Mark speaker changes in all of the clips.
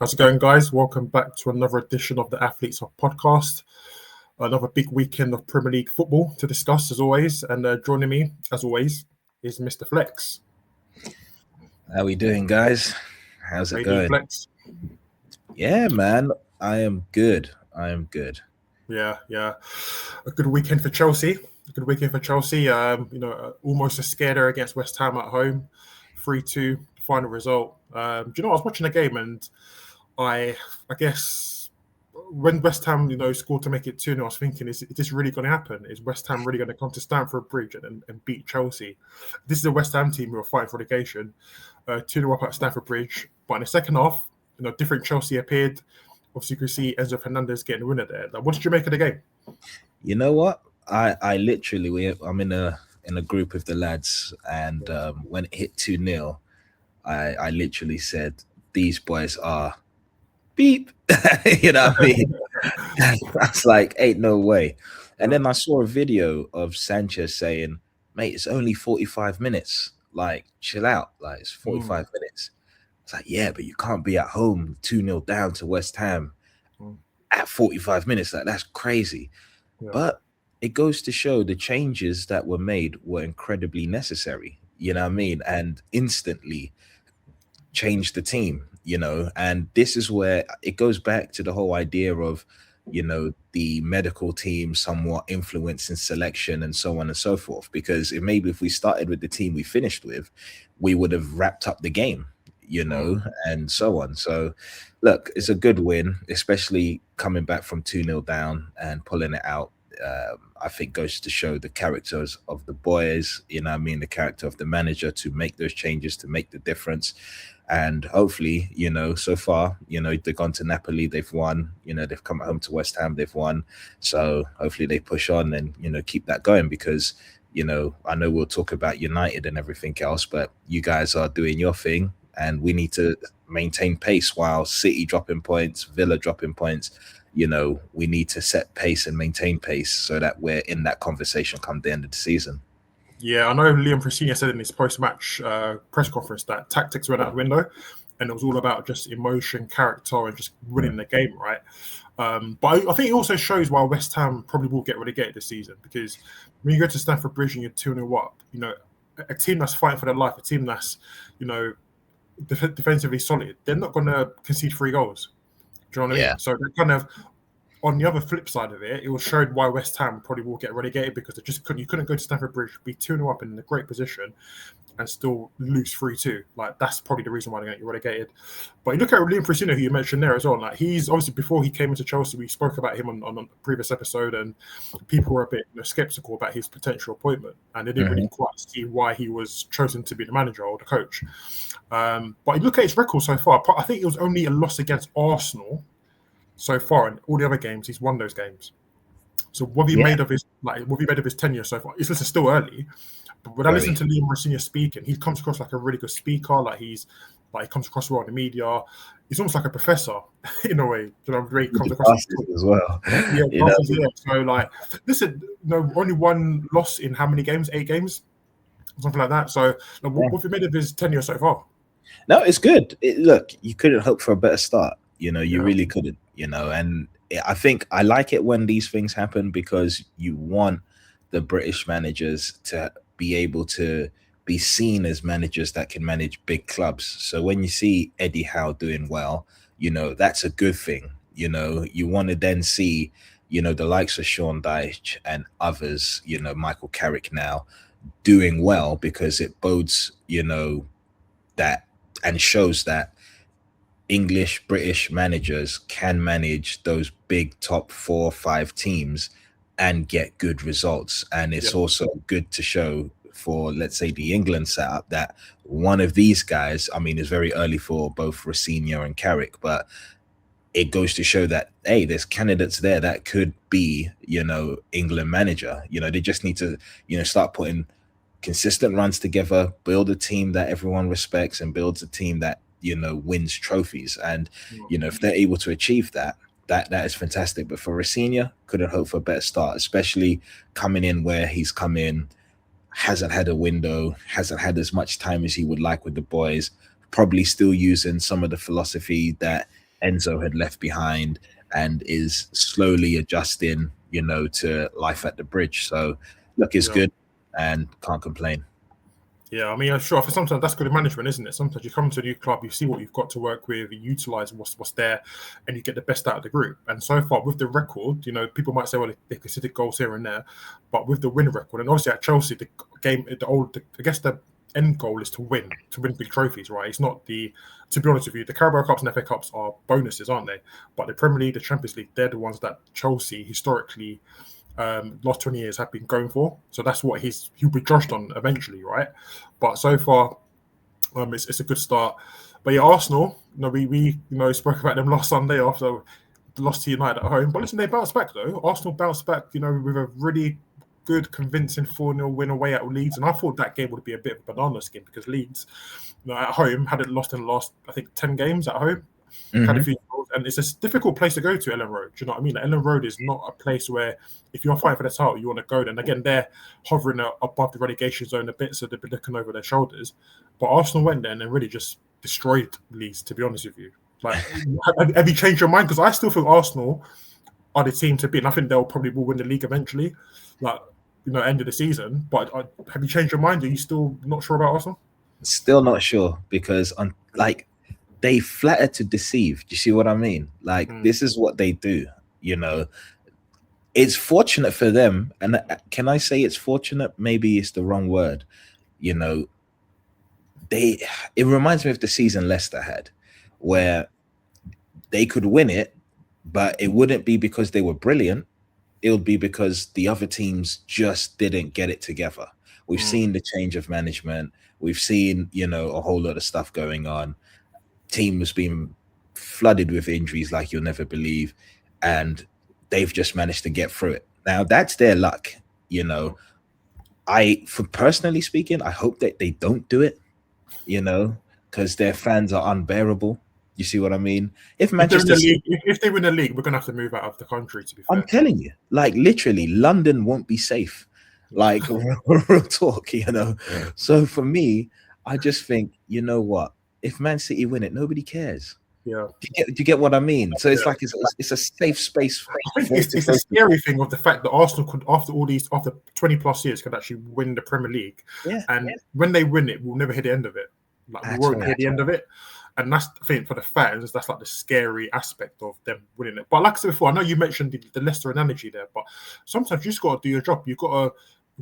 Speaker 1: How's it going, guys? Welcome back to another edition of the Athletes of Podcast. Another big weekend of Premier League football to discuss, as always. And joining me, as always, is Mr. Flexx.
Speaker 2: How we doing, guys? How's it going?
Speaker 1: Flexx?
Speaker 2: Yeah, man. I am good.
Speaker 1: Yeah. A good weekend for Chelsea. Almost a scare there against West Ham at home. 3-2, final result. I was watching the game and I guess when West Ham, scored to make it 2-0, I was thinking, is this really going to happen? Is West Ham really going to come to Stamford Bridge and beat Chelsea? This is a West Ham team who are fighting for relegation, 2-0 up at Stamford Bridge. But in the second half, different Chelsea appeared. Obviously, you can see Enzo Fernandez getting the winner there. What did you make of the game?
Speaker 2: You know what? I literally, I'm in a group with the lads, and when it hit 2-0, I literally said, these boys are beep. You know what I mean? That's like, ain't no way. And then I saw a video of Sanchez saying, mate, it's only 45 minutes. Like, chill out. Like, it's 45 minutes. It's like, yeah, but you can't be at home 2-0 down to West Ham at 45 minutes. Like, that's crazy. Yeah. But it goes to show the changes that were made were incredibly necessary. You know what I mean? And instantly changed the team. And this is where it goes back to the whole idea of, the medical team somewhat influencing selection and so on and so forth. Because if we started with the team we finished with, we would have wrapped up the game, and so on. So, look, it's a good win, especially coming back from 2-0 down and pulling it out. I think goes to show the characters of the boys, the character of the manager to make those changes, to make the difference. And hopefully, so far, they've gone to Napoli, they've won, they've come home to West Ham, they've won. So hopefully they push on and, keep that going because, I know we'll talk about United and everything else, but you guys are doing your thing and we need to maintain pace while City dropping points, Villa dropping points. We need to set pace and maintain pace so that we're in that conversation come the end of the season.
Speaker 1: Yeah, I know Liam Rosenior said in his post-match press conference that tactics went out the window and it was all about just emotion, character, and just winning the game, right? But I think it also shows why West Ham probably will get relegated this season because when you go to Stamford Bridge and you're 2-0 up, a team that's fighting for their life, a team that's, defensively solid, they're not going to concede 3 goals. Do you know what I mean? So they're kind of on the other flip side of it, it will show why West Ham probably will get relegated because they just couldn't. You couldn't go to Stamford Bridge, be 2-0 up in a great position, and still lose 3-2. Like that's probably the reason why they're going to get relegated. But you look at Raheem Sterling, who you mentioned there as well. Like he's obviously before he came into Chelsea, we spoke about him on a previous episode, and people were a bit skeptical about his potential appointment, and they didn't really quite see why he was chosen to be the manager or the coach. But you look at his record so far. I think it was only a loss against Arsenal. So far, in all the other games, he's won those games. So what have you made of his tenure so far? It's still early, but when I listen to Liam Rosenior speaking, he comes across like a really good speaker. He comes across well in the media. He's almost like a professor in a way. He comes across
Speaker 2: as well.
Speaker 1: So listen, only one loss in how many games? 8 games, something like that. So what have you made of his tenure so far?
Speaker 2: No, it's good. Look, you couldn't hope for a better start. You really couldn't, and I think I like it when these things happen because you want the British managers to be able to be seen as managers that can manage big clubs. So when you see Eddie Howe doing well, that's a good thing. You want to then see, the likes of Sean Dyche and others, Michael Carrick now doing well because it bodes, that and shows that English, British managers can manage those big top 4 or 5 teams and get good results. And it's also good to show for, let's say, the England setup that one of these guys, it's very early for both Rosenior and Carrick, but it goes to show that, hey, there's candidates there that could be, England manager. They just need to, start putting consistent runs together, build a team that everyone respects and builds a team that, wins trophies. And, if they're able to achieve that is fantastic. But for Rosenior, couldn't hope for a better start, especially coming in where he's come in, hasn't had a window, hasn't had as much time as he would like with the boys, probably still using some of the philosophy that Enzo had left behind and is slowly adjusting, to life at the bridge. So look, it's good and can't complain.
Speaker 1: Yeah, I mean, sure. For sometimes that's good management, isn't it? Sometimes you come to a new club, you see what you've got to work with, you utilize what's there, and you get the best out of the group. And so far, with the record, people might say, well, they conceded goals here and there, but with the win record, and obviously at Chelsea, I guess the end goal is to win big trophies, right? It's not to be honest with you, the Carabao Cups and FA Cups are bonuses, aren't they? But the Premier League, the Champions League, they're the ones that Chelsea historically last 20 years have been going for. So that's what he'll be judged on eventually, right? But so far, it's a good start. But yeah, Arsenal, we spoke about them last Sunday after the loss to United at home. But listen, they bounced back though. Arsenal bounced back, with a really good, convincing 4-0 win away at Leeds. And I thought that game would be a bit of a banana skin because Leeds, at home, hadn't lost in the last, I think, 10 games at home. Had a few goals, and it's a difficult place to go to, Ellen Road. Do you know what I mean? Ellen Road is not a place where if you're fighting for the title, you want to go there. And again, they're hovering above the relegation zone a bit, so they've been looking over their shoulders. But Arsenal went there and then really just destroyed Leeds, to be honest with you. Like, have you changed your mind? Because I still think Arsenal are the team to beat, and I think they'll probably will win the league eventually, end of the season. But have you changed your mind? Are you still not sure about Arsenal?
Speaker 2: Still not sure because they flatter to deceive. Do you see what I mean? This is what they do, It's fortunate for them. And can I say it's fortunate? Maybe it's the wrong word. It reminds me of the season Leicester had, where they could win it, but it wouldn't be because they were brilliant. It would be because the other teams just didn't get it together. We've seen the change of management. We've seen, a whole lot of stuff going on. Team has been flooded with injuries like you'll never believe, and they've just managed to get through it. Now that's their luck, for personally speaking, I hope that they don't do it, because their fans are unbearable. You see what I mean? If
Speaker 1: they win the league, we're gonna have to move out of the country. To be fair,
Speaker 2: I'm telling you, literally, London won't be safe. Real talk, So for me, I just think, you know what? If Man City win it, nobody cares.
Speaker 1: Yeah.
Speaker 2: Do you get what I mean? So it's it's a safe space.
Speaker 1: I think it's a scary thing of the fact that Arsenal could, after 20 plus years, could actually win the Premier League.
Speaker 2: Yeah.
Speaker 1: And when they win it, we'll never hear the end of it. We won't hear the end of it. And that's the thing for the fans. That's the scary aspect of them winning it. But like I said before, I know you mentioned the Leicester analogy there, but sometimes you just got to do your job. You've got to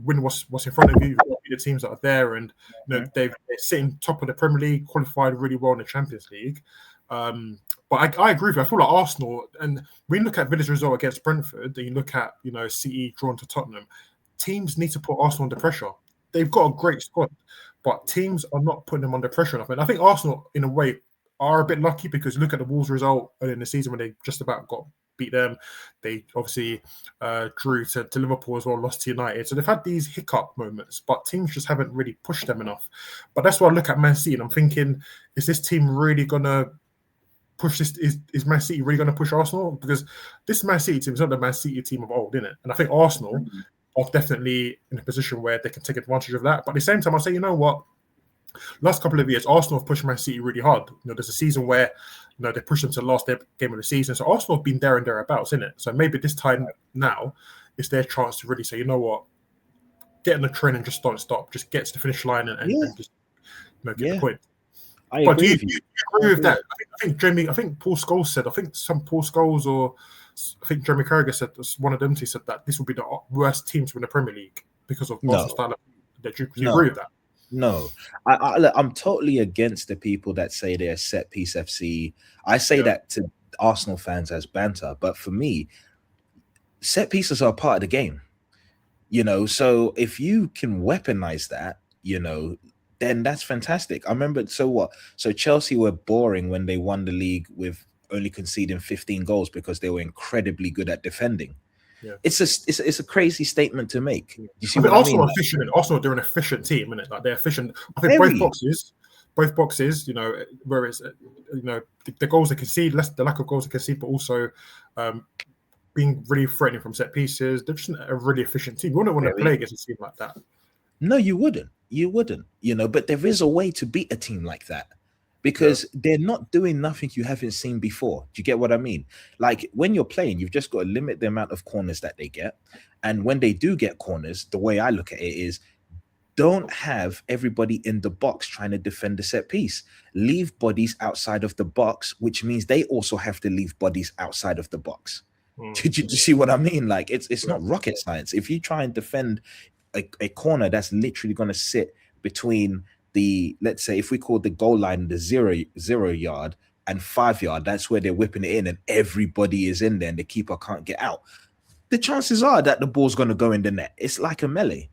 Speaker 1: win what's in front of you. You've got to be the teams that are there, and they're sitting top of the Premier League, qualified really well in the Champions League. But I agree with you. I feel like Arsenal, and when you look at Villa's result against Brentford, and you look at City drawn to Tottenham, teams need to put Arsenal under pressure. They've got a great squad, but teams are not putting them under pressure enough. And I think Arsenal, in a way, are a bit lucky because look at the Wolves result in the season when they just about beat them. They obviously drew to Liverpool as well, lost to United. So they've had these hiccup moments, but teams just haven't really pushed them enough. But that's why I look at Man City and I'm thinking, is this team really going to push this? Is Man City really going to push Arsenal? Because this Man City team is not the Man City team of old, isn't it? And I think Arsenal are definitely in a position where they can take advantage of that. But at the same time, I say, you know what? Last couple of years, Arsenal have pushed Man City really hard. There's a season where they pushed them to the last game of the season. So Arsenal have been there and thereabouts, isn't it? So maybe this time now it's their chance to really say, you know what, get in the train and just don't stop. Just get to the finish line and just get the point. But do you agree with that? I think Paul Scholes said, Paul Scholes or I think Jeremy Carragher said, one of them two said that this will be the worst team to win the Premier League because of Arsenal's style. Do you agree with that?
Speaker 2: No, I'm totally against the people that say they're set piece FC. I say that to Arsenal fans as banter, but for me, set pieces are part of the game. So if you can weaponize that, then that's fantastic. I remember. So what? So Chelsea were boring when they won the league with only conceding 15 goals because they were incredibly good at defending. Yeah. It's a crazy statement to make. You see,
Speaker 1: Arsenal efficient. Arsenal, they're an efficient team, isn't it? They're efficient. I think both boxes. Whereas the goals they concede, the lack of goals they concede, but also being really threatening from set pieces. They're just a really efficient team. You wouldn't want to play against a team like that.
Speaker 2: No, you wouldn't. But there is a way to beat a team like that, because they're not doing nothing you haven't seen before. Do you get what I mean? Like when you're playing, you've just got to limit the amount of corners that they get. And when they do get corners, the way I look at it is don't have everybody in the box trying to defend the set piece. Leave bodies outside of the box, which means they also have to leave bodies outside of the box. Did you see what I mean? Like it's not rocket science. If you try and defend a corner that's literally going to sit between the, let's say if we call the goal line the 0 yard and 5 yard, that's where they're whipping it in and everybody is in there and the keeper can't get out. The chances are that the ball's going to go in the net. It's like a melee.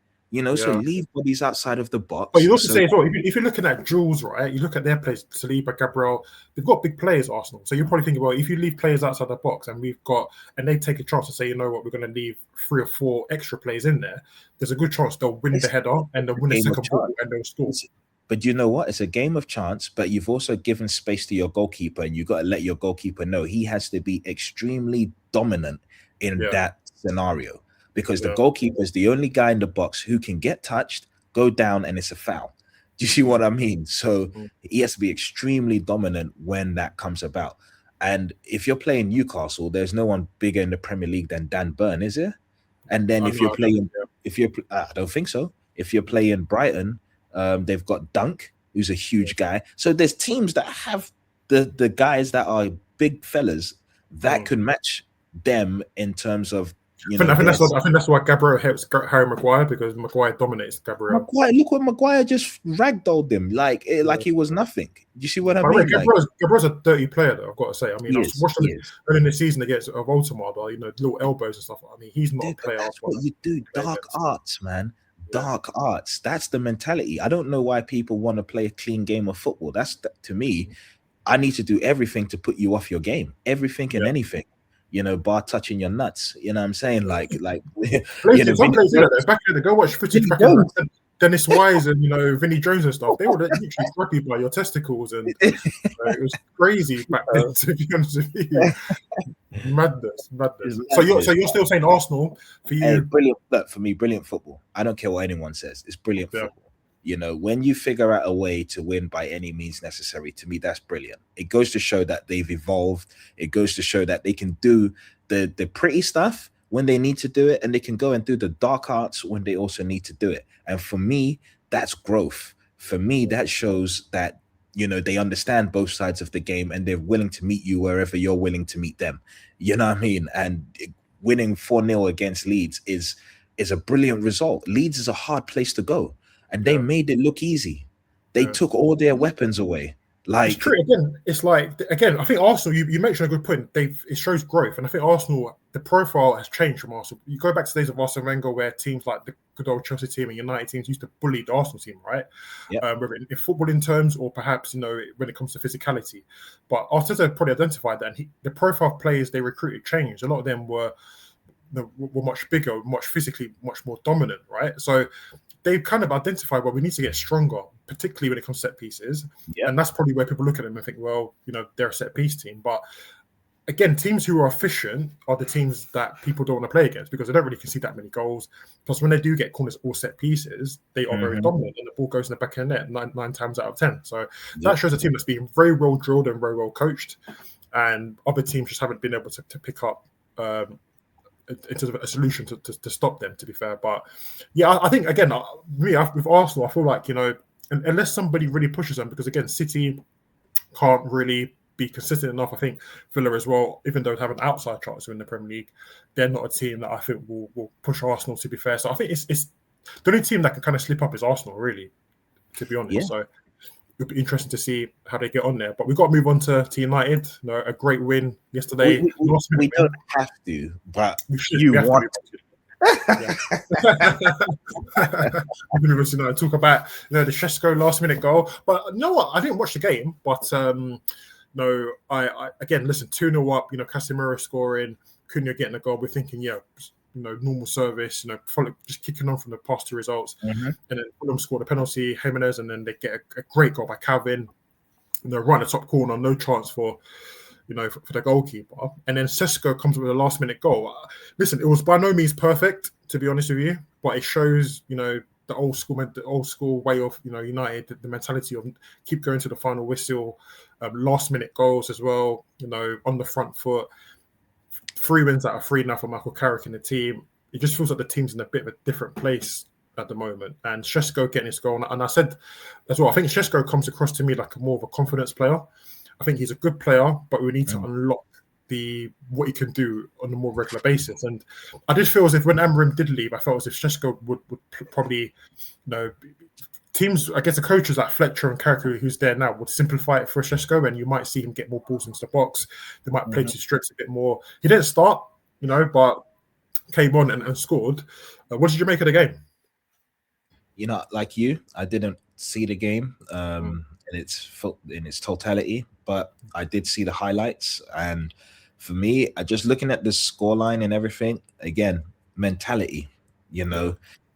Speaker 2: So leave bodies outside of the box.
Speaker 1: But you also say as well, if you're looking at Jules, right, you look at their players, Saliba, Gabriel, they've got big players, Arsenal. So you're probably thinking, well, if you leave players outside the box and they take a chance to say, you know what, we're going to leave 3 or 4 extra players in there, there's a good chance they'll win the header and they'll win the second ball and they'll score.
Speaker 2: But you know what? It's a game of chance, but you've also given space to your goalkeeper and you've got to let your goalkeeper know he has to be extremely dominant in that scenario. Because the goalkeeper is the only guy in the box who can get touched, go down, and it's a foul. Do you see what I mean? So he has to be extremely dominant when that comes about. And if you're playing Newcastle, there's no one bigger in the Premier League than Dan Burn, is there? And then I don't think so. If you're playing Brighton, they've got Dunk, who's a huge guy. So there's teams that have the guys that are big fellas that could match them in terms of.
Speaker 1: I think that's why Gabriel helps Harry Maguire, because Maguire dominates Gabriel.
Speaker 2: Look what Maguire just ragdolled him like he was nothing. You see what I mean?
Speaker 1: Gabriel's a dirty player, though. I've got to say. I mean, I watched him early in the season against Baltimore, little elbows and stuff. I mean, he's not a player.
Speaker 2: That's what you do. Dark arts, man. Dark arts. That's the mentality. I don't know why people want to play a clean game of football. To me, I need to do everything to put you off your game. Everything and anything. Bar touching your nuts. You know what I'm saying? Like
Speaker 1: back in the go watch footage back in Dennis Wise and Vinnie Jones and stuff. They were literally grabby by your testicles, and it was crazy back then. To be honest with you, madness. So you're still saying Arsenal for you?
Speaker 2: Brilliant. Look, for me, brilliant football. I don't care what anyone says. It's brilliant football. When you figure out a way to win by any means necessary, to me, that's brilliant. It goes to show that they've evolved. It goes to show that they can do the pretty stuff when they need to do it, and they can go and do the dark arts when they also need to do it. And for me, that's growth. For me, that shows that, they understand both sides of the game and they're willing to meet you wherever you're willing to meet them. You know what I mean? And winning 4-0 against Leeds is a brilliant result. Leeds is a hard place to go. And they made it look easy. They took all their weapons away.
Speaker 1: It's true. I think Arsenal, you mentioned a good point. It shows growth. And I think Arsenal, the profile has changed from Arsenal. You go back to the days of Arsene Wenger, where teams like the good old Chelsea team and United teams used to bully the Arsenal team, right? Whether in footballing terms or perhaps, when it comes to physicality. But Arteta probably identified that. And the profile of players they recruited changed. A lot of them were much bigger, much physically, much more dominant, right? So they've kind of identified, we need to get stronger, particularly when it comes to set pieces. And that's probably where people look at them and think, they're a set piece team. But again, teams who are efficient are the teams that people don't want to play against, because they don't really concede that many goals. Plus, when they do get corners or set pieces, they are very dominant and the ball goes in the back of the net 9 times out of 10. So that shows a team that's been very well drilled and very well coached. And other teams just haven't been able to pick up in terms of a solution to stop them, to be fair. But I think, again, with Arsenal, I feel like, unless somebody really pushes them, because again, City can't really be consistent enough. I think Villa as well, even though they have an outside chance to win the Premier League, they're not a team that I think will push Arsenal, to be fair. So I think it's the only team that can kind of slip up is Arsenal, really, to be honest. So it'll be interesting to see how they get on there. But we've got to move on to United. A great win yesterday.
Speaker 2: We don't have to, but you want to.
Speaker 1: Talk about the Šeško last-minute goal. But you know what? I didn't watch the game, but I again, listen, 2-0 up, Casemiro scoring, Cunha getting a goal. We're thinking, normal service, just kicking on from the past 2 results. And then Fulham scored a penalty, Jimenez, and then they get a great goal by Calvin. Right in the top corner, no chance for the goalkeeper. And then Šeško comes with a last-minute goal. Listen, it was by no means perfect, to be honest with you, but it shows, the old school way of United, the mentality of keep going to the final whistle, last minute goals as well. On the front foot, 3 wins out of 3 now for Michael Carrick in the team. It just feels like the team's in a bit of a different place at the moment. And Šeško getting his goal, and I said as well, I think Šeško comes across to me like more of a confidence player. I think he's a good player, but we need to unlock what he can do on a more regular basis. And I did feel as if when Amorim did leave, I felt as if Šeško would probably, teams, I guess the coaches like Fletcher and Carrick, who's there now, would simplify it for Šeško, and you might see him get more balls into the box. They might play to his strengths a bit more. He didn't start, but came on and scored. What did you make of the game?
Speaker 2: Like you, I didn't see the game in its totality, but I did see the highlights. And for me, just looking at the scoreline and everything, again, mentality,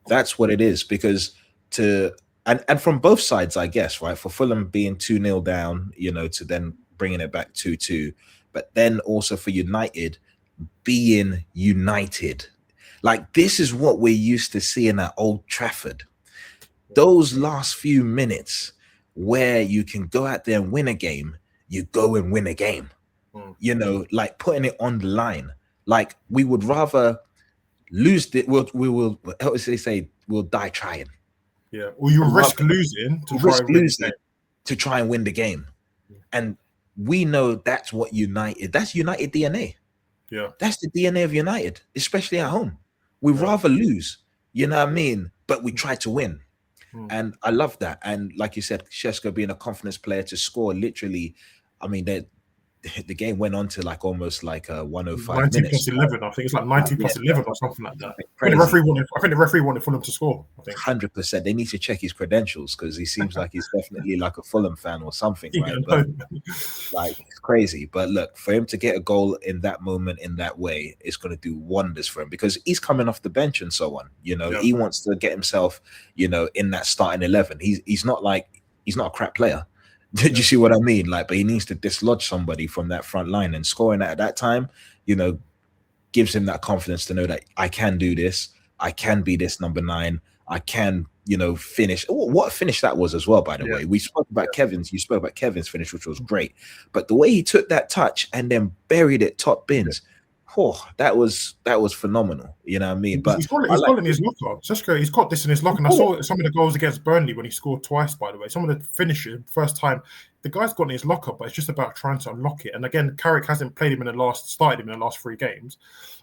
Speaker 2: that's what it is. Because and from both sides, I guess, right? For Fulham being 2-0 down, to then bringing it back 2-2, but then also for United being united. Like, this is what we're used to seeing at Old Trafford. Those last few minutes where you can go out there and win a game, you go and win a game. Like putting it on the line. Like, we would rather lose it. How would they say? We'll die trying.
Speaker 1: Yeah, or you risk losing
Speaker 2: to try and win the game. And we know that's what United. That's United DNA.
Speaker 1: Yeah,
Speaker 2: that's the DNA of United, especially at home. We rather lose, you know what I mean? But we try to win. And I love that. And like you said, Šeško being a confidence player to score, literally, I mean, the game went on to like almost like 105
Speaker 1: 90
Speaker 2: minutes.
Speaker 1: plus 11, I think it's like 90 plus 11 or something like that. I think the referee wanted Fulham to score. I think
Speaker 2: 100%. They need to check his credentials, because he seems like he's definitely like a Fulham fan or something, right? But like, it's crazy. But look, for him to get a goal in that moment, in that way, it's going to do wonders for him, because he's coming off the bench and so on. He wants to get himself, in that starting 11. He's not a crap player. Did you see what I mean? Like, but he needs to dislodge somebody from that front line, and scoring at that time, gives him that confidence to know that I can do this. I can be this number 9. I can, finish. What a finish that was as well, by the way. We spoke about Kevin's. You spoke about Kevin's finish, which was great. But the way he took that touch and then buried it top bins, that was phenomenal. You know what I mean? But
Speaker 1: he's got it in his locker. Šeško, he's got this in his locker. And I saw some of the goals against Burnley when he scored twice, by the way. Some of the finishes, first time, the guy's got it in his locker, but it's just about trying to unlock it. And again, Carrick hasn't started him in the last 3 games.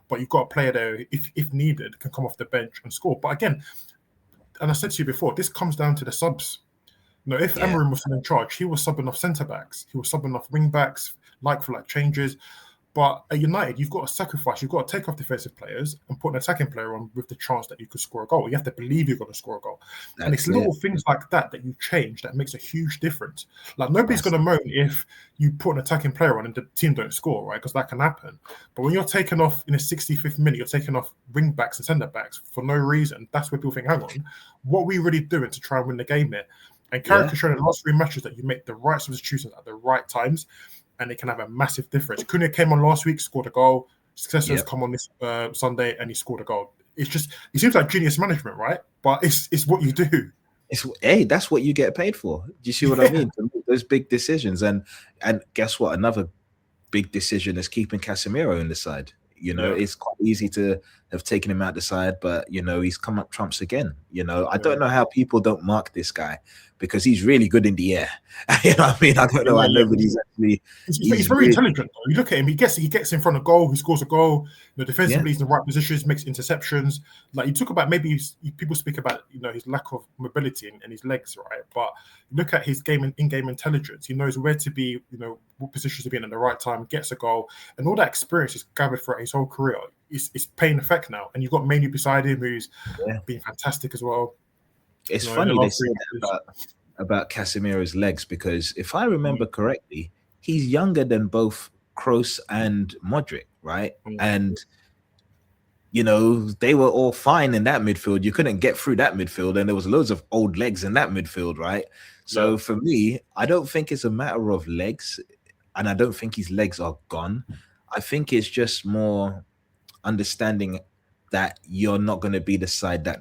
Speaker 1: But you've got a player there, if needed, can come off the bench and score. But again, and I said to you before, this comes down to the subs. If Amorim was still in charge, he was subbing off centre-backs. He was subbing off wing-backs, like-for-like changes. But at United, you've got to sacrifice. You've got to take off defensive players and put an attacking player on with the chance that you could score a goal. You have to believe you're going to score a goal. And it's little things like that you change that makes a huge difference. Like, nobody's going to moan if you put an attacking player on and the team don't score, right? Because that can happen. But when you're taking off in the 65th minute, you're taking off wing backs and centre backs for no reason. That's where people think, hang on, what are we really doing to try and win the game here? And Carrick has shown in the last 3 matches that you make the right substitutions at the right times, and it can have a massive difference. Cunha came on last week, scored a goal. Successor's come on this Sunday, and he scored a goal. It seems like genius management, right? But it's what you do.
Speaker 2: That's what you get paid for. Do you see what I mean? To make those big decisions. And guess what? Another big decision is keeping Casemiro in the side. It's quite easy to have taken him out the side, but he's come up trumps again. I don't know how people don't mark this guy, because he's really good in the air. You know what I mean? I don't know. I know, but he's
Speaker 1: very really intelligent. Though. You look at him; he gets in front of goal. He scores a goal. Defensively, he's in the right positions, makes interceptions. Like, you talk about, maybe people speak about his lack of mobility and his legs, right? But look at his in-game intelligence. He knows where to be. What positions to be in at the right time. Gets a goal, and all that experience is gathered throughout his whole career. It's paying effect now, and you've got Manu beside him, who's been fantastic as well.
Speaker 2: It's funny they say that about Casemiro's legs, because if I remember correctly, he's younger than both Kroos and Modric, right? And they were all fine in that midfield. You couldn't get through that midfield, and there was loads of old legs in that midfield, right? So for me, I don't think it's a matter of legs, and I don't think his legs are gone. I think it's just more understanding that you're not going to be the side that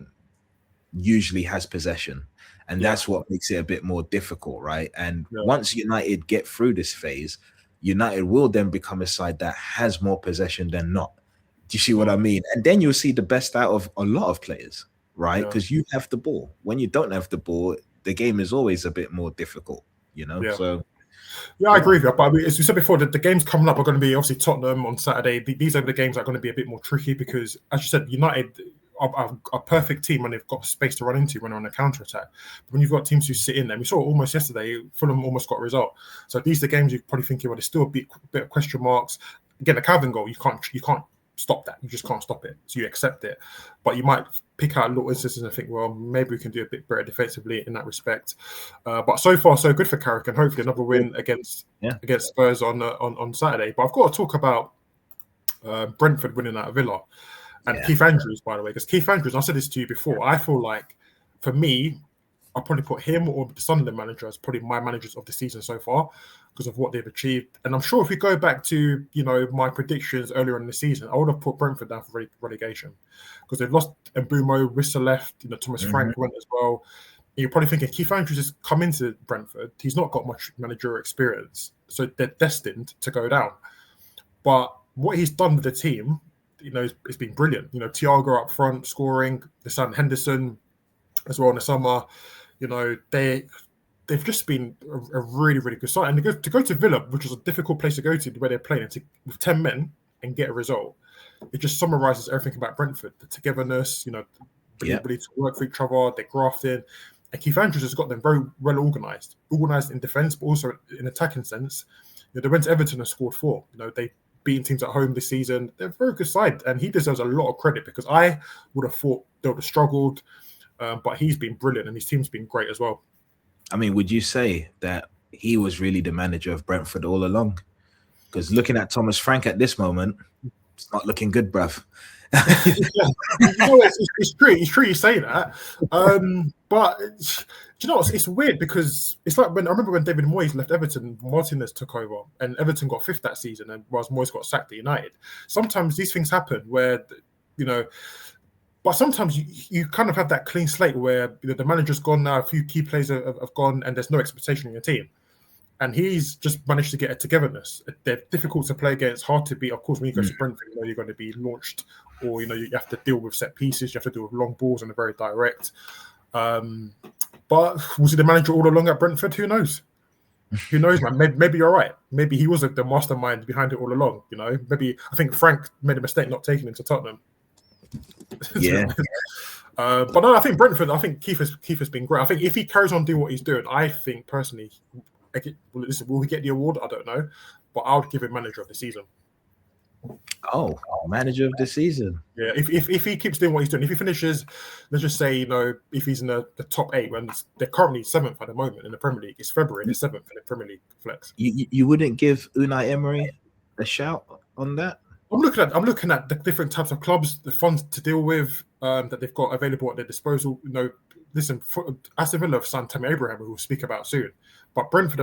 Speaker 2: usually has possession. And that's what makes it a bit more difficult, right? And once United get through this phase, United will then become a side that has more possession than not. Do you see what I mean? And then you'll see the best out of a lot of players, right? Because you have the ball. When you don't have the ball, the game is always a bit more difficult, you know? So
Speaker 1: I agree with you. But as we said before, the games coming up are going to be obviously Tottenham on Saturday. These are the games that are going to be a bit more tricky because, as you said, United are a perfect team and they've got space to run into when they're on a counter-attack. But when you've got teams who sit in there, we saw it almost yesterday, Fulham almost got a result. So these are the games you're probably thinking, well, there's still a bit of question marks. Again, the Calvin goal, you can't stop that. You just can't stop it. So you accept it. But you might pick out little instances and think, well, maybe we can do a bit better defensively in that respect. But so far, so good for Carrick, and hopefully another win against Spurs on Saturday. But I've got to talk about Brentford winning at Villa. And Keith Andrews, by the way, because Keith Andrews, I said this to you before, I feel like, for me, I'll probably put him or the Sunderland manager as probably my managers of the season so far because of what they've achieved. And I'm sure if we go back to, my predictions earlier in the season, I would have put Brentford down for relegation because they've lost Mbumo, Wissa left, Thomas Frank went as well. And you're probably thinking Keith Andrews has come into Brentford. He's not got much managerial experience, so they're destined to go down. But what he's done with the team, it's been brilliant. Thiago up front scoring, the son Henderson as well in the summer. They've just been a really, really good side. And to go to Villa, which is a difficult place to go to where they're playing, with 10 men and get a result, it just summarises everything about Brentford. The togetherness, the ability to work for each other, they're grafting. And Keith Andrews has got them very well organised in defence, but also in attacking sense. They went to Everton and scored 4. They beating teams at home this season. They're a very good side, and he deserves a lot of credit because I would have thought they would have struggled, but he's been brilliant and his team's been great as well.
Speaker 2: I mean, would you say that he was really the manager of Brentford all along? Because looking at Thomas Frank at this moment, it's not looking good, bruv.
Speaker 1: It's true. It's true you say that. But do you know what? It's weird because it's like I remember when David Moyes left Everton, Martinez took over, and Everton got 5th that season, and whilst Moyes got sacked at United. Sometimes these things happen where, but sometimes you kind of have that clean slate where the manager's gone now, a few key players have gone, and there's no expectation in your team. And he's just managed to get a togetherness. They're difficult to play against, hard to beat. Of course, when you go to Brentford, you're going to be launched, or you have to deal with set pieces. You have to deal with long balls and they're very direct. But was he the manager all along at Brentford? Who knows? Who knows, man? Maybe you're right. Maybe he was the mastermind behind it all along. Maybe I think Frank made a mistake not taking him to Tottenham.
Speaker 2: Yeah.
Speaker 1: But no, I think Brentford. I think Keith has been great. I think if he carries on doing what he's doing, I think personally. Will he get the award? I don't know, but I would give him manager of the season.
Speaker 2: Oh, manager of the season.
Speaker 1: Yeah, if he keeps doing what he's doing, if he finishes, let's just say, if he's in the top 8, when they're currently 7th at the moment in the Premier League, it's February, they're 7th in the Premier League Flexx.
Speaker 2: You wouldn't give Unai Emery a shout on that?
Speaker 1: I'm looking at the different types of clubs, the funds to deal with that they've got available at their disposal. Listen, Aston Villa have signed Tammy Abraham, who we'll speak about soon. But Brentford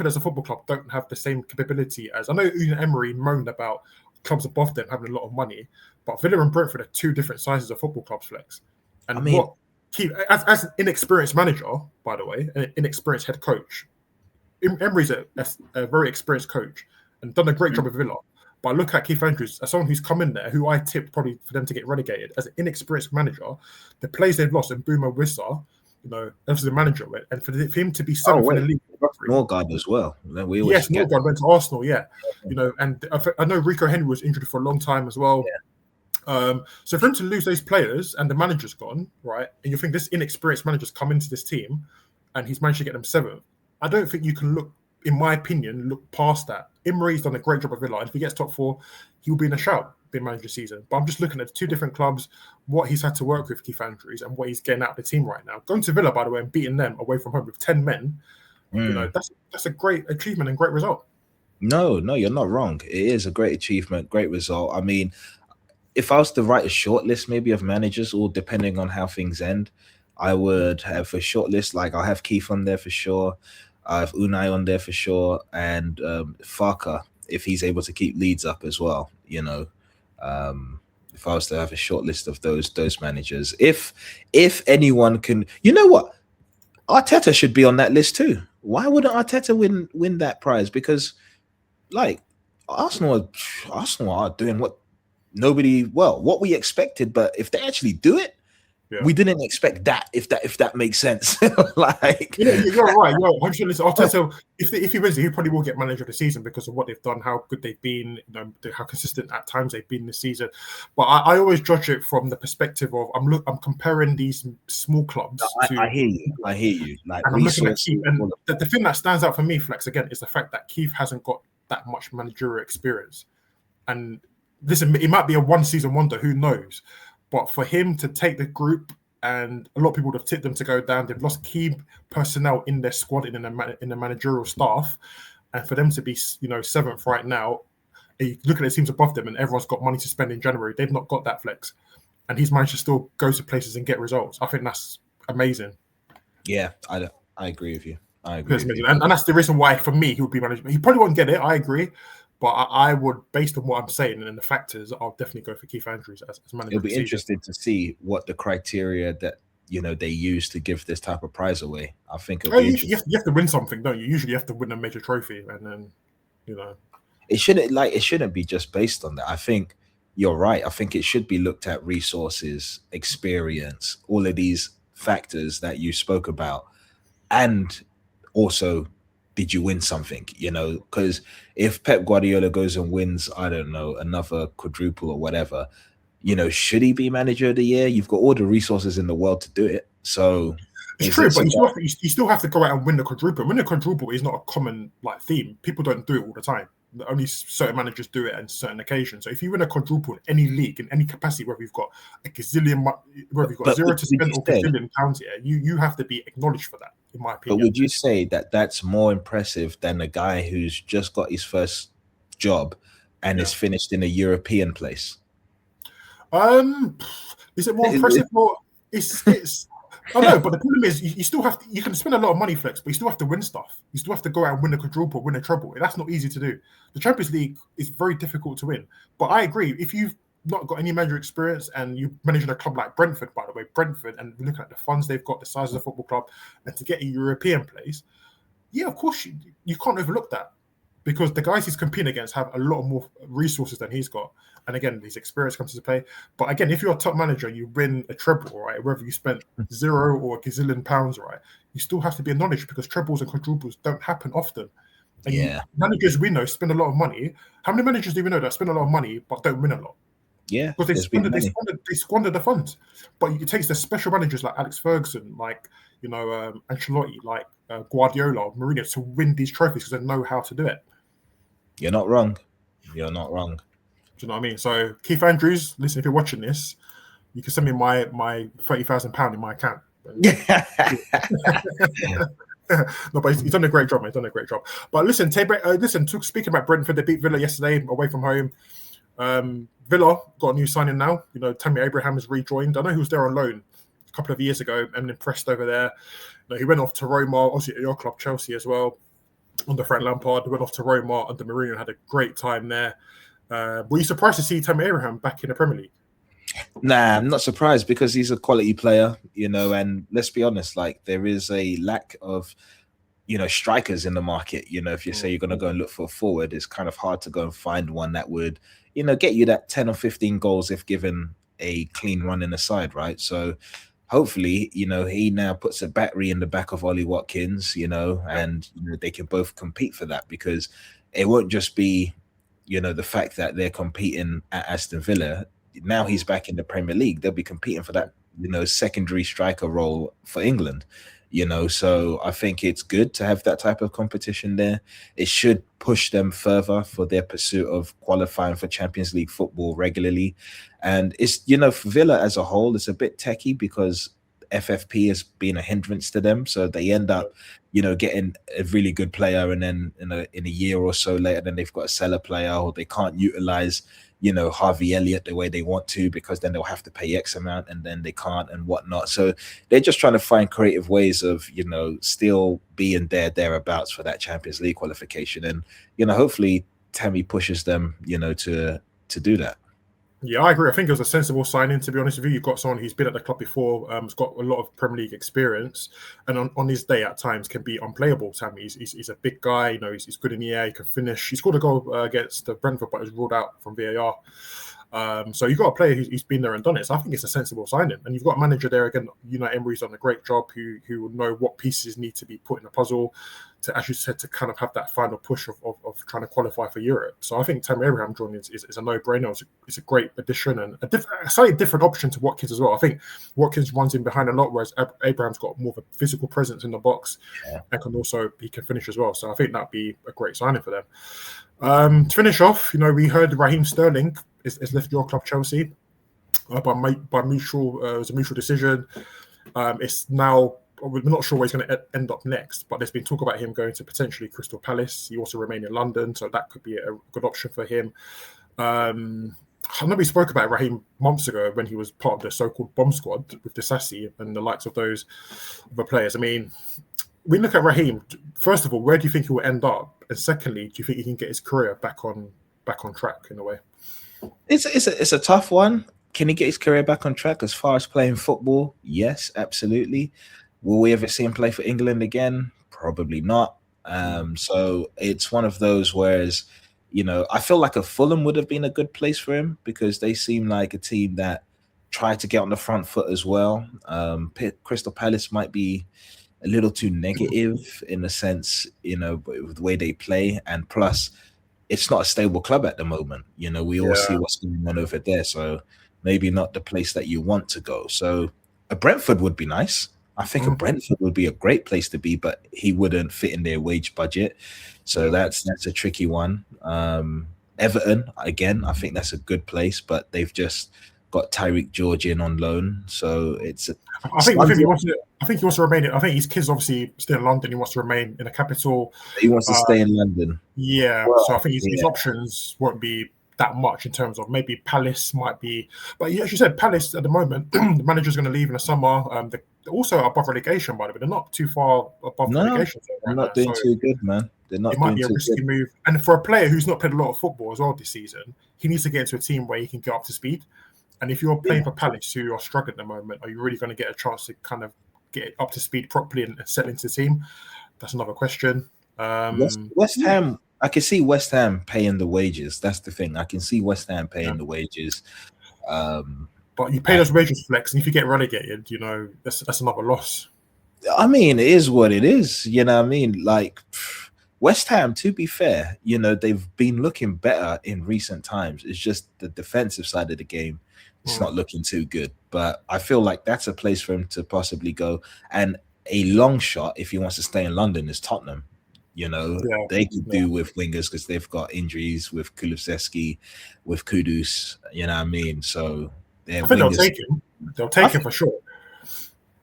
Speaker 1: as a football club don't have the same capability as, I know Unai Emery moaned about clubs above them having a lot of money, but Villa and Brentford are 2 different sizes of football clubs, Flexx. And as an inexperienced manager, by the way, an inexperienced head coach, Emery's a very experienced coach and done a great job with Villa. But I look at Keith Andrews as someone who's come in there, who I tipped probably for them to get relegated as an inexperienced manager. The players they've lost in Buma Wissa, as the manager, and for him to be 7th in the league.
Speaker 2: Norgard as well.
Speaker 1: Norgard went to Arsenal, and I know Rico Henry was injured for a long time as well. Yeah. So for him to lose those players and the manager's gone, right, and you think this inexperienced manager's come into this team and he's managed to get them 7th, I don't think you can look past that. Emery's done a great job at Villa, and if he gets top 4, he will be in a shout being manager season. But I'm just looking at 2 different clubs, what he's had to work with Keith Andrews and what he's getting out of the team right now. Going to Villa, by the way, and beating them away from home with 10 men, that's a great achievement and great result.
Speaker 2: No, you're not wrong. It is a great achievement, great result. I mean, if I was to write a short list maybe of managers, or depending on how things end, I would have a short list. I'll have Keith on there for sure. I have Unai on there for sure, and Farker, if he's able to keep Leeds up as well, if I was to have a short list of those managers, if anyone can, you know what, Arteta should be on that list too. Why wouldn't Arteta win that prize? Because like Arsenal are doing what we expected, but if they actually do it, we didn't expect that. If that makes sense, like
Speaker 1: you're right. Arteta, if he wins it, he probably will get manager of the season because of what they've done, how good they've been, how consistent at times they've been this season. But I always judge it from the perspective of I'm comparing these small clubs.
Speaker 2: I hear you. Like,
Speaker 1: and I'm looking at Keith, and the thing that stands out for me, Flex, again, is the fact that Keith hasn't got that much managerial experience. And listen, it might be a one-season wonder, who knows? But for him to take the group, and a lot of people would have tipped them to go down. They've lost key personnel in their squad, in the managerial staff, and for them to be, seventh right now, you look at the teams above them, and everyone's got money to spend in January. They've not got that, Flex, and he's managed to still go to places and get results. I think that's amazing.
Speaker 2: Yeah, I agree with you. I agree.
Speaker 1: And that's the reason why, for me, he would be managed. He probably won't get it. I agree. But I would, based on what I'm saying and the factors, I'll definitely go for Keith Andrews as manager.
Speaker 2: It'll be interesting to see what the criteria that they use to give this type of prize away. I think
Speaker 1: you have to win something, don't you? Usually, you have to win a major trophy, and then
Speaker 2: it shouldn't be just based on that. I think you're right. I think it should be looked at resources, experience, all of these factors that you spoke about, and also, did you win something? Because if Pep Guardiola goes and wins, I don't know, another quadruple or whatever, should he be manager of the year? You've got all the resources in the world to do it. So
Speaker 1: it's true, but you still have to go out and win the quadruple. Winning a quadruple is not a common theme. People don't do it all the time. Only certain managers do it on certain occasions. So if you win a quadruple in any league, in any capacity, whether you've got a gazillion, whether you've got zero to spend or gazillion pounds here, you have to be acknowledged for that, in my opinion.
Speaker 2: But would you say that that's more impressive than a guy who's just got his first job and is finished in a European place?
Speaker 1: Is it more impressive? Or it's I know, but the problem is you still have to. You can spend a lot of money, Flex, but you still have to win stuff. You still have to go out and win a quadruple, win a treble. That's not easy to do. The Champions League is very difficult to win. But I agree. If you've not got any manager experience and you manage a club like Brentford, by the way, and looking at the funds they've got, the size of the football club, and to get a European place, yeah, of course you can't overlook that, because the guys he's competing against have a lot more resources than he's got. And again, his experience comes into play. But again, if you're a top manager, you win a treble, right? Whether you spent zero or a gazillion pounds, right? You still have to be acknowledged, because trebles and quadruples don't happen often. And managers we know spend a lot of money. How many managers do we know that spend a lot of money but don't win a lot?
Speaker 2: Yeah,
Speaker 1: because they squander the funds. But it takes the special managers like Alex Ferguson, like Ancelotti, like Guardiola, Mourinho, to win these trophies, because they know how to do it.
Speaker 2: You're not wrong. You're not wrong.
Speaker 1: Do you know what I mean? So Keith Andrews, listen, if you're watching this, you can send me my £30,000 in my account. No, but he's done a great job, man. He's done a great job. But listen, speaking about Brentford, they beat Villa yesterday away from home. Villa got a new signing now. Tammy Abraham has rejoined. I know he was there on loan a couple of years ago and impressed over there. He went off to Roma, obviously at your club, Chelsea, as well, under Frank Lampard. He went off to Roma under Mourinho and had a great time there. Were you surprised to see Tammy Abraham back in the Premier League?
Speaker 2: Nah, I'm not surprised, because he's a quality player, and let's be honest, like, there is a lack of, strikers in the market. If you say you're going to go and look for a forward, it's kind of hard to go and find one that would, get you that 10 or 15 goals if given a clean run in the side, right? So hopefully, he now puts a battery in the back of Ollie Watkins, and they can both compete for that, because it won't just be, the fact that they're competing at Aston Villa. Now he's back in the Premier League. They'll be competing for that, secondary striker role for England. So I think it's good to have that type of competition there. It should push them further for their pursuit of qualifying for Champions League football regularly. And it's, for Villa as a whole, it's a bit techy, because FFP has been a hindrance to them. So they end up, getting a really good player, and then in a year or so later, then they've got to sell a player, or they can't utilize, Harvey Elliott the way they want to, because then they'll have to pay X amount and then they can't and whatnot. So they're just trying to find creative ways of, still being thereabouts for that Champions League qualification. And, hopefully Tammy pushes them, to do that.
Speaker 1: Yeah, I agree. I think it was a sensible signing, to be honest with you. You've got someone who's been at the club before, has got a lot of Premier League experience, and on his day at times can be unplayable. Sammy, he's a big guy. You know, he's good in the air. He can finish. He scored a goal against the Brentford, but was ruled out from VAR. So you've got a player who's been there and done it. So I think it's a sensible signing. And you've got a manager there again. You know, Emery's done a great job. Who will know what pieces need to be put in the puzzle to, as you said, to kind of have that final push of trying to qualify for Europe. So I think Tammy Abraham joining is a no-brainer. It's a great addition and a slightly different option to Watkins as well. I think Watkins runs in behind a lot, whereas Abraham's got more of a physical presence in the box and he can finish as well. So I think that'd be a great signing for them. To finish off, you know, we heard Raheem Sterling is left your club Chelsea by mutual. It was a mutual decision. It's now. We're not sure where he's going to end up next, but there's been talk about him going to potentially Crystal Palace. He also remain in London, so that could be a good option for him. I know we spoke about Raheem months ago when he was part of the so-called bomb squad with Disasi and the likes of those other players. I mean, we look at Raheem. First of all, where do you think he will end up? And secondly, do you think he can get his career back on track in a way?
Speaker 2: It's a tough one. Can he get his career back on track as far as playing football? Yes, absolutely. Will we ever see him play for England again? Probably not. So it's one of those whereas, you know, I feel like a Fulham would have been a good place for him because they seem like a team that tried to get on the front foot as well. Crystal Palace might be a little too negative in the sense, you know, with the way they play. And plus, it's not a stable club at the moment. You know, we all see what's going on over there. So maybe not the place that you want to go. So a Brentford would be nice. I think a Brentford would be a great place to be, but he wouldn't fit in their wage budget. So that's a tricky one. Everton, again, I think that's a good place, but they've just got Tyreek George in on loan. So
Speaker 1: I think he wants to remain. I think his kids obviously still in London. He wants to remain in the capital.
Speaker 2: He wants to stay in London.
Speaker 1: Yeah. Well, so I think his options won't be that much in terms of maybe Palace might be. But as you said, Palace at the moment, the manager's going to leave in the summer. They're also above relegation, by the way. They're not too far above relegation.
Speaker 2: They're not doing too good, man. They're not.
Speaker 1: It might be a risky move. And for a player who's not played a lot of football as well this season, he needs to get into a team where he can get up to speed. And if you're playing for Palace, who are struggling at the moment, are you really going to get a chance to kind of get up to speed properly and settle into the team? That's another question.
Speaker 2: West Ham, I can see West Ham paying the wages. That's the thing. I can see West Ham paying the wages.
Speaker 1: But you pay those wages, Flex, and if you get relegated, you know, that's another loss.
Speaker 2: I mean, it is what it is. You know what I mean? Like, West Ham, to be fair, you know, they've been looking better in recent times. It's just the defensive side of the game. It's not looking too good. But I feel like that's a place for him to possibly go. And a long shot, if he wants to stay in London, is Tottenham. You know, they could do with wingers because they've got injuries with Kulusevski, with Kudus. You know what I mean? So
Speaker 1: I think they'll take him. They'll take him for sure.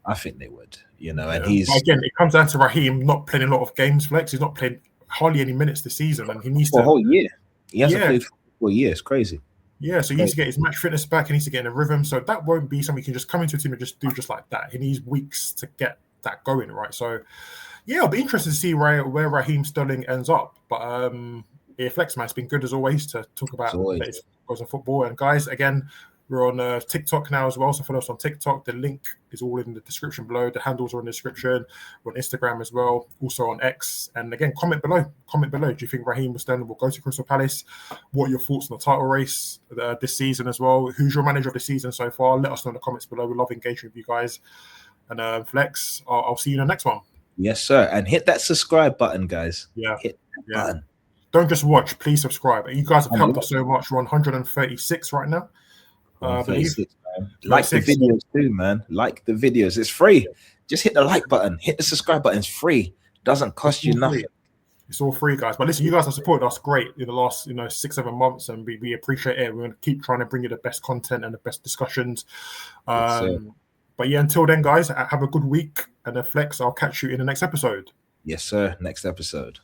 Speaker 2: I think they would. You know, and he's
Speaker 1: again. It comes down to Raheem not playing a lot of games. Flex. He's not playing hardly any minutes this season, and he needs to
Speaker 2: a whole year. He hasn't played for a year. It's crazy.
Speaker 1: Yeah, so he needs to get his match fitness back. He needs to get in a rhythm. So that won't be something you can just come into a team and just do just like that. He needs weeks to get that going, right? So, yeah, it'll be interesting to see where Raheem Sterling ends up. But Flex, man, it's been good as always to talk about goals in football. And guys, again, we're on TikTok now as well. So follow us on TikTok. The link is all in the description below. The handles are in the description. We're on Instagram as well. Also on X. And again, comment below. Do you think Raheem Sterling will go to Crystal Palace? What are your thoughts on the title race this season as well? Who's your manager of the season so far? Let us know in the comments below. We love engaging with you guys. And Flex, I'll see you in the next one.
Speaker 2: Yes, sir. And hit that subscribe button, guys.
Speaker 1: Yeah.
Speaker 2: Hit that button.
Speaker 1: Don't just watch. Please subscribe. You guys have helped us so much. We're on 136 right now.
Speaker 2: Like the videos too, man. Like the videos. It's free. Just hit the like button. Hit the subscribe button. It's free. Doesn't cost you nothing.
Speaker 1: It's all free, guys. But listen, you guys have supported us great in the last 6-7 months, and we appreciate it. We're going to keep trying to bring you the best content and the best discussions. But yeah, until then, guys, have a good week. And Flex, I'll catch you in the next episode.
Speaker 2: Yes, sir. Next episode.